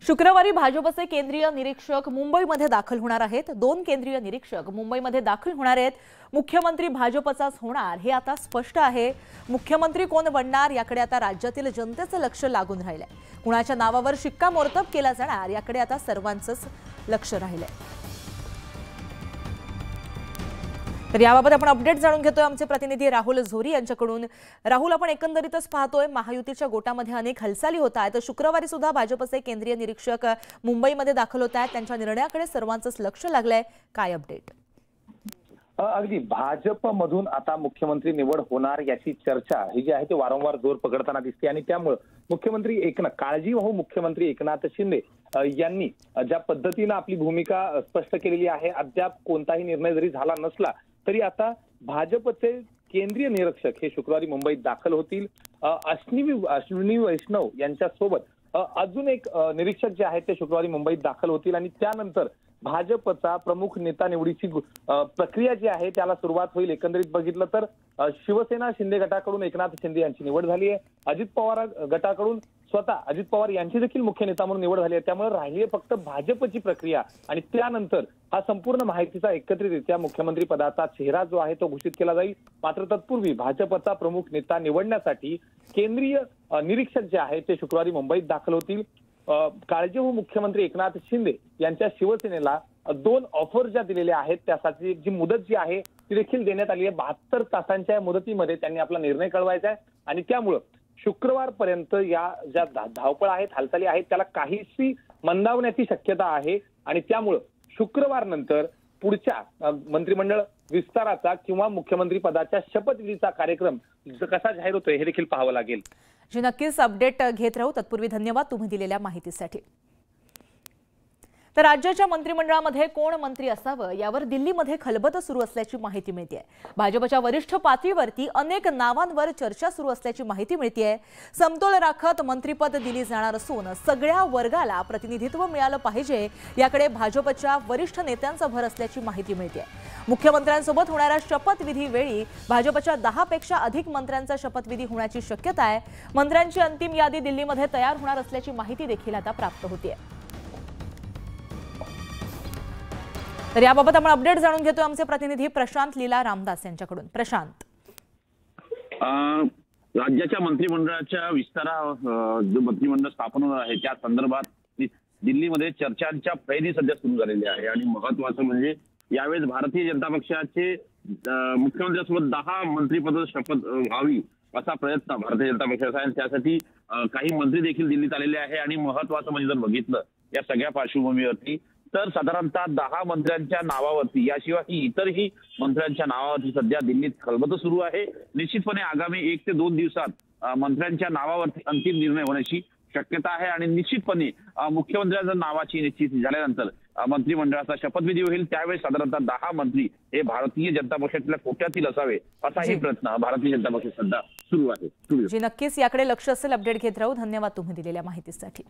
शुक्रवारी भाजपचे केंद्रीय निरीक्षक मुंबईमध्ये दाखल होणार आहेत। 2 केंद्रीय निरीक्षक मुंबईमध्ये दाखल होणार आहेत। मुख्यमंत्री भाजपचाच होणार हे आता स्पष्ट आहे। मुख्यमंत्री कोण बनणार याकडे आता राज्यातील जनतेचं लक्ष लागून राहिलंय। कुणाच्या नावावर शिक्कामोर्तब केला जाणार याकडे आता सर्वांचंच लक्ष राहिलंय। तर याबाबत आपण अपडेट जाणून घेतोय आमचे प्रतिनिधी राहुल झोरी यांच्याकडून। राहुल, आपण एकंदरीतच पाहतोय महायुतीच्या गोटामध्ये अनेक हालचाली होत आहेत। शुक्रवारी सुद्धा भाजपचे केंद्रीय निरीक्षक मुंबईमध्ये दाखल होत आहेत। त्यांच्या निर्णयाकडे सर्वांचंच लक्ष लागलंय। काय अपडेट? अगदी भाजपमधून आता मुख्यमंत्री निवड होणार याची चर्चा ही जी आहे ती वारंवार जोर पकडताना दिसते आणि त्यामुळे मुख्यमंत्री काळजीवाहू मुख्यमंत्री एकनाथ शिंदे यांनी ज्या पद्धतीने आपली भूमिका स्पष्ट केलेली आहे, अद्याप कोणताही निर्णय जरी झाला नसला तरी आता भाजपचे केंद्रीय निरीक्षक हे शुक्रवारी मुंबईत दाखल होतील। अश्विनी वैष्णव यांच्यासोबत अजून एक निरीक्षक जे आहेत ते शुक्रवारी मुंबईत दाखल होतील आणि त्यानंतर भाजपचा प्रमुख नेता निवडीची प्रक्रिया जी आहे त्याला सुरुवात होईल। एकंदरीत बघितलं तर शिवसेना शिंदे गटाकडून एकनाथ शिंदे यांची निवड झाली आहे। अजित पवार गटाकडून स्वतः अजित पवार यांची देखील मुख्य नेता म्हणून निवड झाली आहे। त्यामुळे राहिली आहे फक्त भाजपची प्रक्रिया आणि त्यानंतर हा संपूर्ण माहितीचा एकत्रितरित्या मुख्यमंत्री पदाचा चेहरा जो आहे तो घोषित केला जाईल। मात्र तत्पूर्वी भाजपचा प्रमुख नेता निवडण्यासाठी केंद्रीय निरीक्षक जे आहे ते शुक्रवारी मुंबईत दाखल होतील। काळजीवाहू मुख्यमंत्री एकनाथ शिंदे यांच्या शिवसेनेला 2 ऑफर ज्या दिलेल्या आहेत त्यासाठी जी मुदत जी आहे ती देखील देण्यात आली आहे। 72 तासांच्या मुदतीमध्ये त्यांनी आपला निर्णय कळवायचा आहे आणि त्यामुळे शुक्रवारपर्यंत या ज्या धावपळ आहेत, हालचाली आहेत त्याला काहीशी मंदावण्याची शक्यता आहे आणि त्यामुळे शुक्रवार नंतर पुढच्या मंत्रिमंडळ विस्ताराचा किंवा मुख्यमंत्री पदाच्या शपथविधीचा कार्यक्रम कसा जाहीर होतोय हे देखील पाहावं लागेल। जी नक्कीच अपडेट घेत राहू। तत्पूर्वी धन्यवाद तुम्ही दिलेल्या माहितीसाठी। तर राज्याच्या मंत्रिमंडळामध्ये कोण मंत्री असावं यावर दिल्लीमध्ये खलबत सुरू असल्याची माहिती मिळते। भाजपच्या वरिष्ठ पातळीवरती अनेक नावांवर चर्चा सुरू असल्याची माहिती मिळते। समतोल राखत मंत्रिपद दिली जाणार असून सगळ्या वर्गाला प्रतिनिधित्व मिळालं पाहिजे याकडे भाजपच्या वरिष्ठ नेत्यांचा भर असल्याची माहिती मिळते। मुख्यमंत्र्यांसोबत होणाऱ्या शपथविधी वेळी भाजपच्या 10 पेक्षा अधिक मंत्र्यांचा शपथविधी होण्याची शक्यता आहे। मंत्र्यांची अंतिम यादी दिल्लीमध्ये तयार होणार असल्याची माहिती देखील आता प्राप्त होते। तर याबाबत आपण अपडेट जाणून घेतोय आमचे प्रतिनिधी प्रशांत लीला रामदास यांच्याकडून। प्रशांत, राज्याच्या मंत्रिमंडळाच्या जो मंत्रिमंडळ स्थापन होणार आहे त्या संदर्भात दिल्लीमध्ये चर्चांच्या फैरी सध्या सुरू झालेली आहे आणि महत्वाचं म्हणजे यावेळेस भारतीय जनता पक्षाचे मुख्यमंत्र्यांसोबत 10 मंत्रिपद शपथ व्हावी असा प्रयत्न भारतीय जनता पक्षाचा आहे। त्यासाठी काही मंत्री देखील दिल्लीत आलेले आहे आणि महत्वाचं म्हणजे जर बघितलं या सगळ्या पार्श्वभूमीवरती तर साधारणतः 10 मंत्र्यांच्या नावावरती याशिवाय इतरही मंत्र्यांच्या नावावरती सध्या दिल्लीत खलबत सुरू आहे। निश्चितपणे आगामी 1 ते 2 दिवसात मंत्र्यांच्या नावावरती अंतिम निर्णय होण्याची शक्यता आहे आणि निश्चितपणे मुख्यमंत्र्यांच्या नावाची निश्चित झाल्यानंतर मंत्रिमंडळाचा शपथविधी होईल। त्यावेळी साधारणतः 10 मंत्री हे भारतीय जनता पक्षातल्या कोट्यातील असावे असाही प्रयत्न भारतीय जनता पक्ष सध्या सुरू आहे। जी नक्कीच याकडे लक्ष असेल। अपडेट घेत राहू। धन्यवाद तुम्ही दिलेल्या माहितीसाठी।